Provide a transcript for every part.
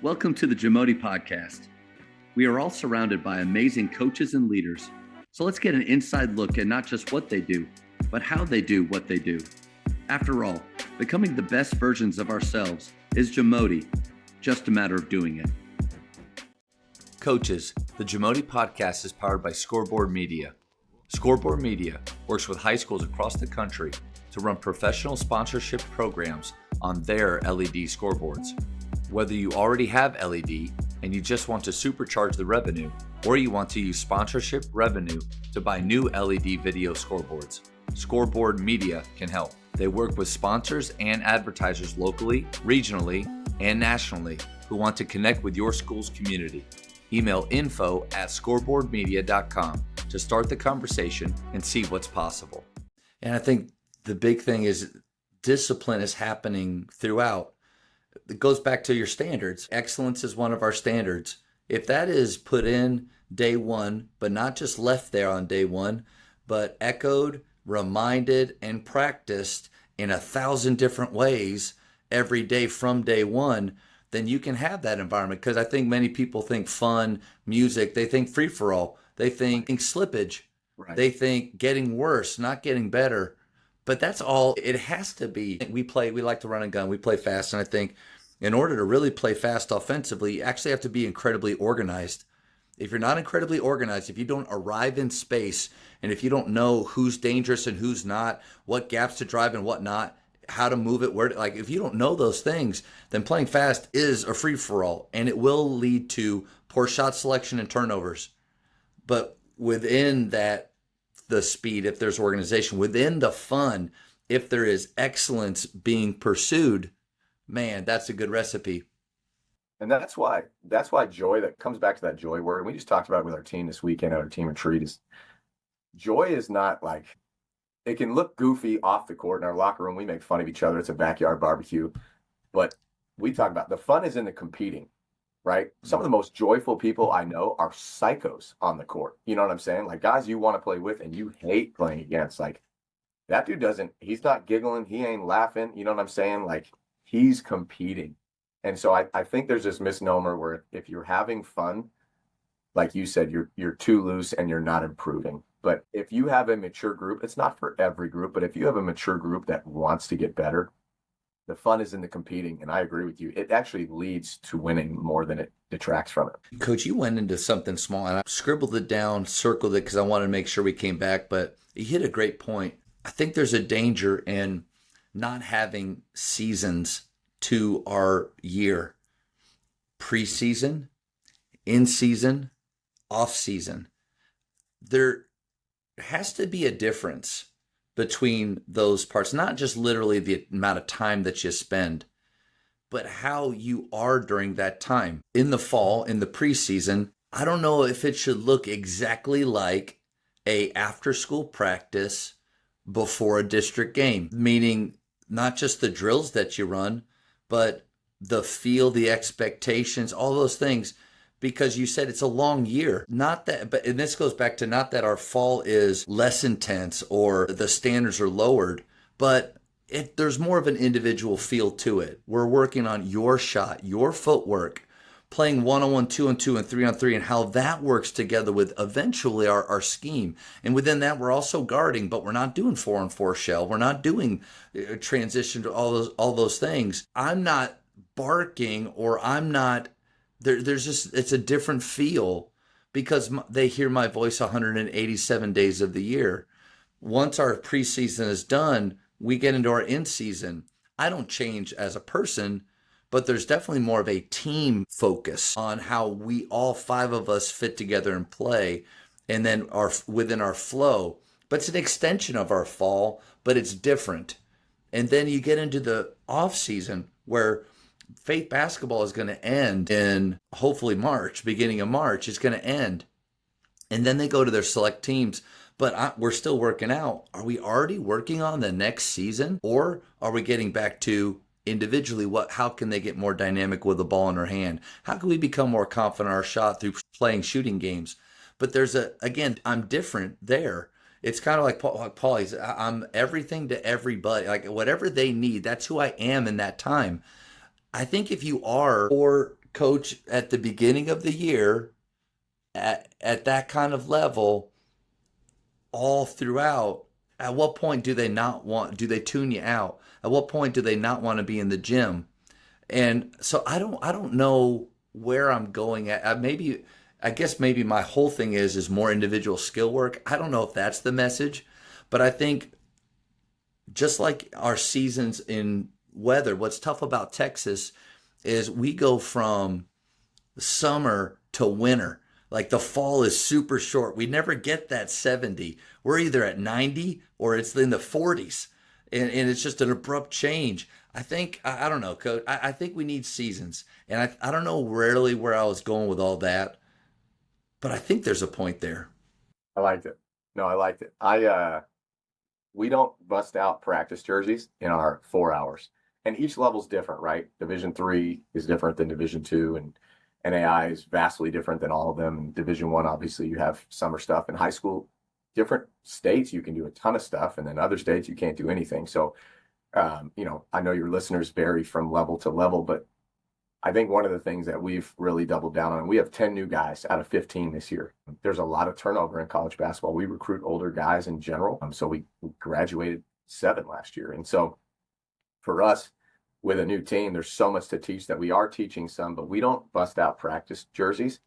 Welcome to the JAMODI podcast. We are all surrounded by amazing coaches and leaders. So let's get an inside look at not just what they do, but how they do what they do. After all, becoming the best versions of ourselves is JAMODI, just a matter of doing it. Coaches, the JAMODI podcast is powered by Scoreboard Media. Scoreboard Media works with high schools across the country to run professional sponsorship programs on their LED scoreboards. Whether you already have LED and you just want to supercharge the revenue, or you want to use sponsorship revenue to buy new LED video scoreboards, Scoreboard Media can help. They work with sponsors and advertisers locally, regionally, and nationally who want to connect with your school's community. Email info@scoreboardmedia.com to start the conversation and see what's possible. And I think the big thing is discipline is happening throughout. It goes back to your standards. Excellence is one of our standards. If that is put in day one, but not just left there on day one, but echoed, reminded, and practiced in 1,000 different ways every day from day one, then you can have that environment. Because I think many people think fun, music, they think free-for-all, they think slippage, right. They think getting worse, not getting better. But that's all it has to be. We like to run and gun, we play fast, and I think in order to really play fast offensively, you actually have to be incredibly organized. If you're not incredibly organized, if you don't arrive in space, and if you don't know who's dangerous and who's not, what gaps to drive and what not, how to move it, if you don't know those things, then playing fast is a free-for-all, and it will lead to poor shot selection and turnovers. But within that, the speed, if there's organization, within the fun, if there is excellence being pursued, man, that's a good recipe. And that's why joy, that comes back to that joy word. And we just talked about it with our team this weekend at our team retreat. Is joy is not like, it can look goofy off the court in our locker room. We make fun of each other. It's a backyard barbecue. But we talk about the fun is in the competing, right? Some of the most joyful people I know are psychos on the court. You know what I'm saying? Like guys you want to play with and you hate playing against. Like that dude he's not giggling. He ain't laughing. You know what I'm saying? Like he's competing. And so I think there's this misnomer where if you're having fun, like you said, you're too loose and you're not improving. But if you have a mature group, it's not for every group, but if you have a mature group that wants to get better, the fun is in the competing. And I agree with you. It actually leads to winning more than it detracts from it. Coach, you went into something small and I scribbled it down, circled it because I wanted to make sure we came back, but you hit a great point. I think there's a danger in not having seasons to our year. Preseason, in season, off season. There has to be a difference between those parts, not just literally the amount of time that you spend, but how you are during that time. In the fall, in the preseason, I don't know if it should look exactly like a after-school practice before a district game, meaning not just the drills that you run, but the feel, the expectations, all those things, because you said it's a long year. Not that, but and this goes back to not that our fall is less intense or the standards are lowered, but there's more of an individual feel to it. We're working on your shot, your footwork, playing 1-on-1, 2-on-2, and 3-on-3, and how that works together with eventually our scheme. And within that, we're also guarding, but we're not doing 4-on-4 shell. We're not doing transition to all those things. I'm not barking or I'm not. There's just, it's a different feel because they hear my voice 187 days of the year. Once our preseason is done, we get into our in season. I don't change as a person, but there's definitely more of a team focus on how we all 5 of us fit together and play, and then within our flow. But it's an extension of our fall, but it's different. And then you get into the off season where Faith basketball is going to end in hopefully March, beginning of March. It's going to end. And then they go to their select teams. But we're still working out. Are we already working on the next season? Or are we getting back to individually how can they get more dynamic with the ball in their hand? How can we become more confident in our shot through playing shooting games? But again, I'm different there. It's kind of like Paulie's. I'm everything to everybody. Like whatever they need, that's who I am in that time. I think if you are, or coach at the beginning of the year at that kind of level all throughout, at what point do they not want, do they tune you out? At what point do they not want to be in the gym? And so I don't know where I'm going at. Maybe I guess maybe my whole thing is more individual skill work. I don't know if that's the message, but I think just like our seasons in weather, what's tough about Texas is we go from summer to winter. Like the fall is super short. We never get that 70. We're either at 90 or it's in the 40s. And it's just an abrupt change. I think, I don't know, Coach. I think we need seasons. And I don't know really where I was going with all that, but I think there's a point there. I liked it. No, I liked it. We don't bust out practice jerseys in our 4 hours. And each level's different, right? Division 3 is different than Division 2, and NAI is vastly different than all of them. And Division 1, obviously, you have summer stuff. In high school, different states, you can do a ton of stuff, and then other states, you can't do anything. So, I know your listeners vary from level to level, but I think one of the things that we've really doubled down on, we have 10 new guys out of 15 this year. There's a lot of turnover in college basketball. We recruit older guys in general. So we graduated 7 last year. And so for us, with a new team, there's so much to teach that we are teaching some, but we don't bust out practice jerseys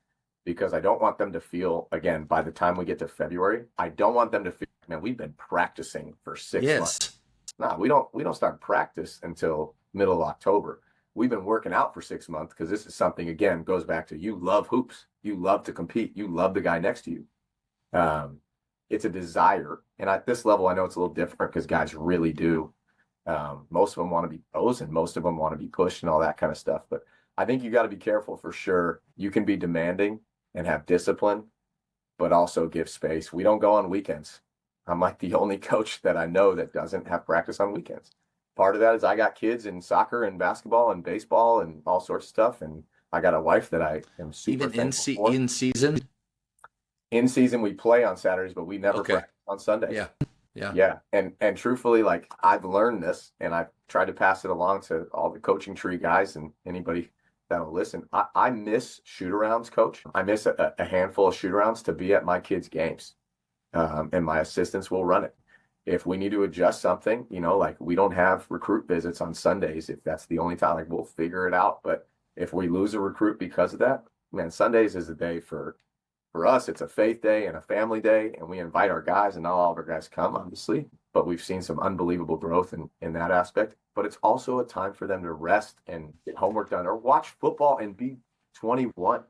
because I don't want them to feel, again, by the time we get to February, I don't want them to feel, man, we've been practicing for 6 months. No, we don't start practice until middle of October. We've been working out for 6 months because this is something, again, goes back to you love hoops. You love to compete. You love the guy next to you. It's a desire. And at this level, I know it's a little different because guys really do. Most of them want to be pros and most of them want to be pushed and all that kind of stuff. But I think you got to be careful for sure. You can be demanding and have discipline, but also give space. We don't go on weekends. I'm like the only coach that I know that doesn't have practice on weekends. Part of that is I got kids in soccer and basketball and baseball and all sorts of stuff. And I got a wife that I am super thankful for. In season? In season, we play on Saturdays, but we never practice on Sundays. Yeah. And truthfully, like I've learned this and I've tried to pass it along to all the coaching tree guys and anybody that'll listen. I miss shoot-arounds, Coach. I miss a handful of shoot-arounds to be at my kids' games. And my assistants will run it. If we need to adjust something, like we don't have recruit visits on Sundays, if that's the only time, like we'll figure it out. But if we lose a recruit because of that, man, Sundays is a day for us. It's a faith day and a family day, and we invite our guys, and not all of our guys come, obviously, but we've seen some unbelievable growth in that aspect. But it's also a time for them to rest and get homework done or watch football and be 21,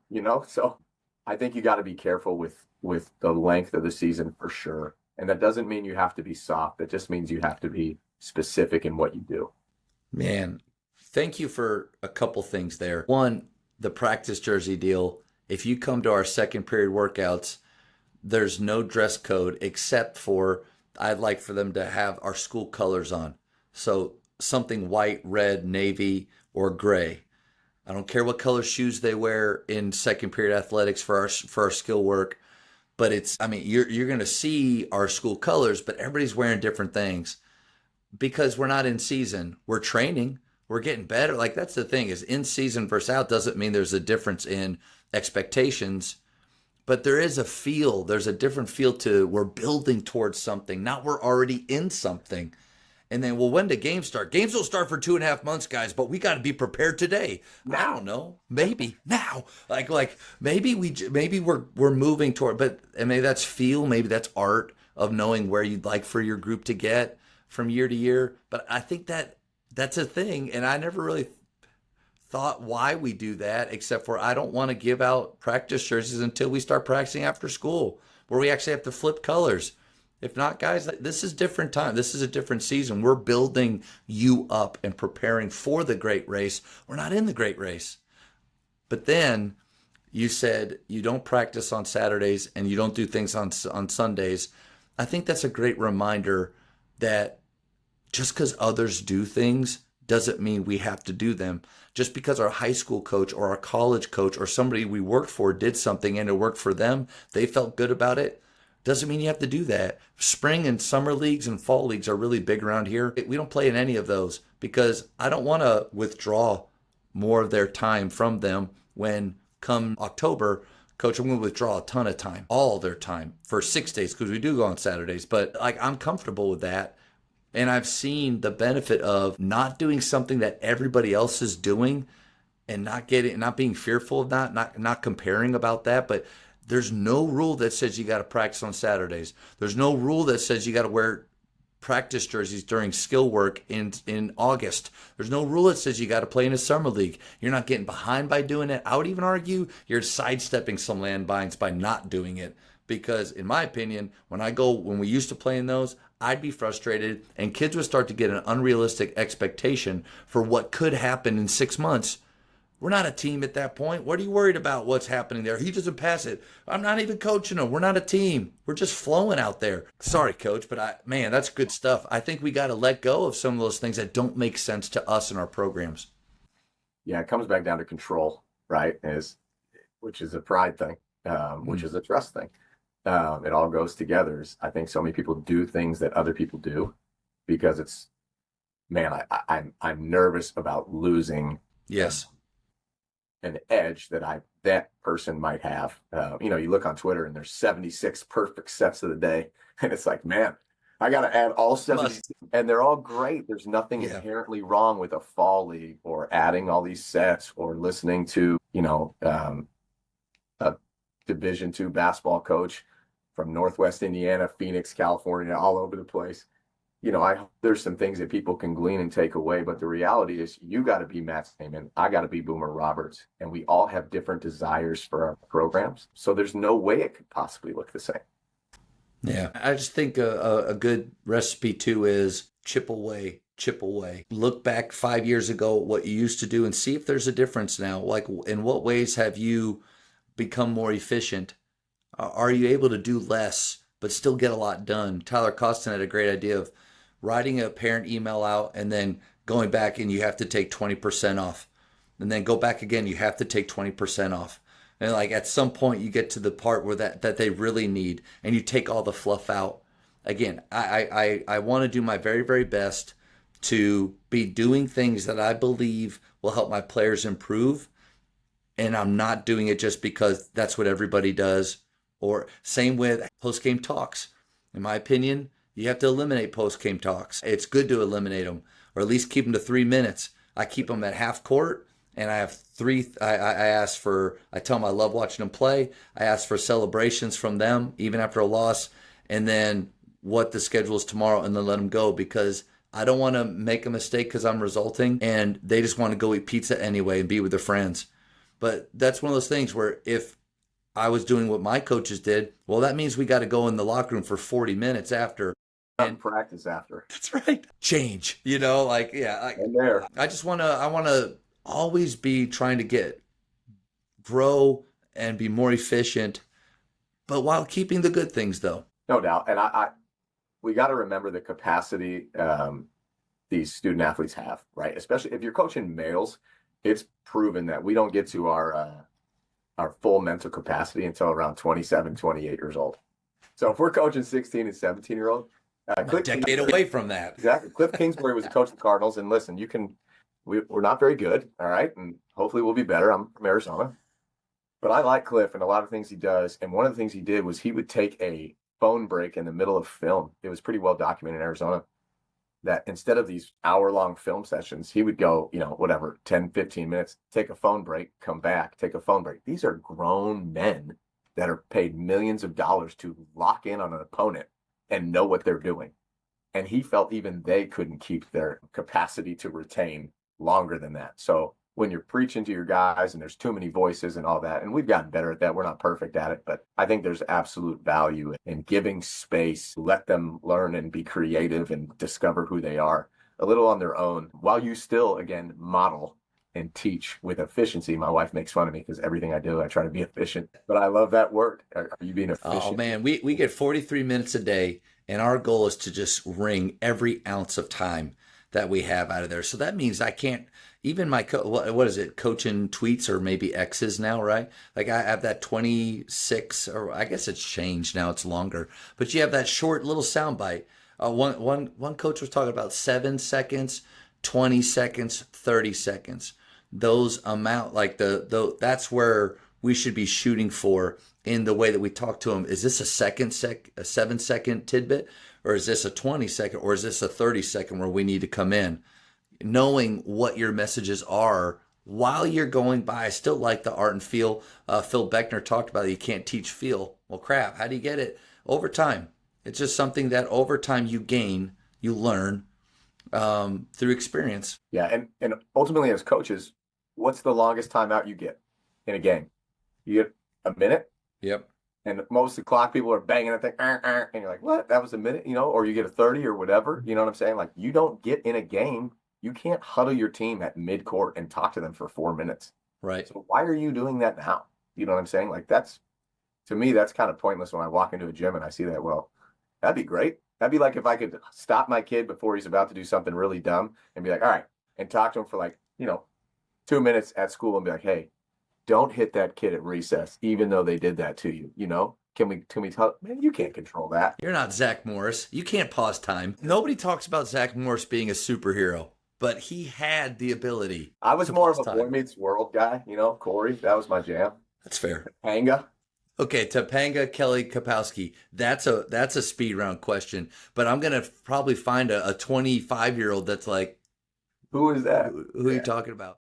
So I think you got to be careful with the length of the season for sure. And that doesn't mean you have to be soft. That just means you have to be specific in what you do. Man, thank you for a couple things there. One, the practice jersey deal. If you come to our second period workouts, there's no dress code except for I'd like for them to have our school colors on. So something white, red, navy, or gray. I don't care what color shoes they wear in second period athletics for our skill work. But you're going to see our school colors, but everybody's wearing different things because we're not in season. We're training. We're getting better. Like that's the thing is in season versus out doesn't mean there's a difference in expectations, but there is a feel. There's a different feel to we're building towards something, not we're already in something. And then, well, when do games start? Games will start for 2.5 months, guys, but we got to be prepared today. I don't know. Maybe now, like maybe we're moving toward, but and maybe that's feel, maybe that's art of knowing where you'd like for your group to get from year to year. But I think that's a thing. And I never really thought why we do that, except for I don't want to give out practice jerseys until we start practicing after school where we actually have to flip colors. If not, guys, this is different time. This is a different season. We're building you up and preparing for the great race. We're not in the great race. But then you said you don't practice on Saturdays and you don't do things on Sundays. I think that's a great reminder that just because others do things doesn't mean we have to do them. Just because our high school coach or our college coach or somebody we worked for did something and it worked for them, they felt good about it, doesn't mean you have to do that. Spring and summer leagues and fall leagues are really big around here. We don't play in any of those because I don't want to withdraw more of their time from them when come October, coach, I'm going to withdraw a ton of time, all their time for 6 days, because we do go on Saturdays. But like, I'm comfortable with that. And I've seen the benefit of not doing something that everybody else is doing and not being fearful of not comparing about that. But there's no rule that says you got to practice on Saturdays. There's no rule that says you got to wear practice jerseys during skill work in August. There's no rule that says you got to play in a summer league. You're not getting behind by doing it. I would even argue you're sidestepping some landmines by not doing it. Because in my opinion, when we used to play in those, I'd be frustrated and kids would start to get an unrealistic expectation for what could happen in 6 months. We're not a team at that point. What are you worried about what's happening there? He doesn't pass it. I'm not even coaching him. We're not a team. We're just flowing out there. Sorry, coach, but man, that's good stuff. I think we got to let go of some of those things that don't make sense to us in our programs. Yeah, it comes back down to control, right? Which is a pride thing, which is a trust thing. It all goes together. I think so many people do things that other people do because it's, man, I'm nervous about losing. Yes. An edge that person might have. You look on Twitter and there's 76 perfect sets of the day, and it's like, man, I got to add all 70, and they're all great. There's nothing inherently wrong with a fall league or adding all these sets or listening to a Division II basketball coach from Northwest Indiana, Phoenix, California, all over the place. There's some things that people can glean and take away, but the reality is you got to be Matt Stamen. I got to be Boomer Roberts, and we all have different desires for our programs. So there's no way it could possibly look the same. Yeah, I just think a good recipe too is chip away. Look back 5 years ago, what you used to do, and see if there's a difference now. Like, in what ways have you become more efficient? Are you able to do less but still get a lot done? Tyler Costin had a great idea of writing a parent email out and then going back, and you have to take 20% off. And then go back again, you have to take 20% off. And like, at some point you get to the part where that they really need, and you take all the fluff out. Again, I want to do my very, very best to be doing things that I believe will help my players improve. And I'm not doing it just because that's what everybody does. Or same with post-game talks. In my opinion, you have to eliminate post-game talks. It's good to eliminate them, or at least keep them to 3 minutes. I keep them at half court, and I have I tell them I love watching them play. I ask for celebrations from them, even after a loss, and then what the schedule is tomorrow, and then let them go, because I don't want to make a mistake because I'm resulting, and they just want to go eat pizza anyway and be with their friends. But that's one of those things where if I was doing what my coaches did, well, that means we got to go in the locker room for 40 minutes after. And practice after. That's right. Change, and there. I want to always be trying to grow and be more efficient, but while keeping the good things though. No doubt. And we got to remember the capacity these student athletes have, right? Especially if you're coaching males, it's proven that we don't get to our full mental capacity until around 27, 28 years old. So if we're coaching 16 and 17-year-old, a decade away from that. Exactly. Cliff Kingsbury was a coach of the Cardinals, and listen, we're not very good, all right? And hopefully we'll be better. I'm from Arizona. But I like Cliff and a lot of things he does. And one of the things he did was he would take a phone break in the middle of film. It was pretty well documented in Arizona that instead of these hour-long film sessions, he would go, 10, 15 minutes, take a phone break, come back, take a phone break. These are grown men that are paid millions of dollars to lock in on an opponent and know what they're doing. And he felt even they couldn't keep their capacity to retain longer than that. So when you're preaching to your guys and there's too many voices and all that, and we've gotten better at that, we're not perfect at it, but I think there's absolute value in giving space, let them learn and be creative and discover who they are a little on their own, while you still, again, model and teach with efficiency. My wife makes fun of me because everything I do, I try to be efficient, but I love that word. Are you being efficient? Oh man, we get 43 minutes a day, and our goal is to just wring every ounce of time that we have out of there. So that means I can't, even my, what is it, coaching tweets or maybe X's now, right? Like I have that 26, or I guess it's changed now, it's longer, but you have that short little soundbite. One coach was talking about 7 seconds, 20 seconds, 30 seconds. those amount, like that's where we should be shooting for in the way that we talk to them. Is this a 7-second tidbit, or is this a 20-second, or is this a 30-second where we need to come in? Knowing what your messages are while you're going by. I still like the art and feel. Phil Beckner talked about it. You can't teach feel. Well, crap. How do you get it? Over time. It's just something that over time you gain, you learn through experience. Yeah, and ultimately as coaches, what's the longest timeout you get in a game? You get a minute? Yep. And most of the clock people are banging that thing, and you're like, what? That was a minute, or you get a 30 or whatever. You know what I'm saying? Like, you don't get in a game. You can't huddle your team at mid-court and talk to them for 4 minutes. Right. So why are you doing that now? You know what I'm saying? Like, to me, that's kind of pointless when I walk into a gym and I see that. Well, that'd be great. That'd be like if I could stop my kid before he's about to do something really dumb and be like, all right, and talk to him for 2 minutes at school and be like, hey, don't hit that kid at recess, even though they did that to you. Can we tell, man, you can't control that. You're not Zach Morris. You can't pause time. Nobody talks about Zach Morris being a superhero, but he had the ability. I was more of a Boy Meets World guy, Corey. That was my jam. That's fair. Topanga. Okay, Topanga Kelly Kapowski. That's a speed round question, but I'm gonna probably find a 25-year-old that's like, who is that? Who are you talking about?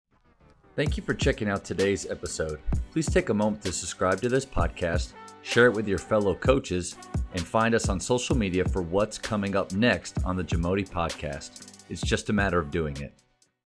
Thank you for checking out today's episode. Please take a moment to subscribe to this podcast, share it with your fellow coaches, and find us on social media for what's coming up next on the JAMODI podcast. It's just a matter of doing it.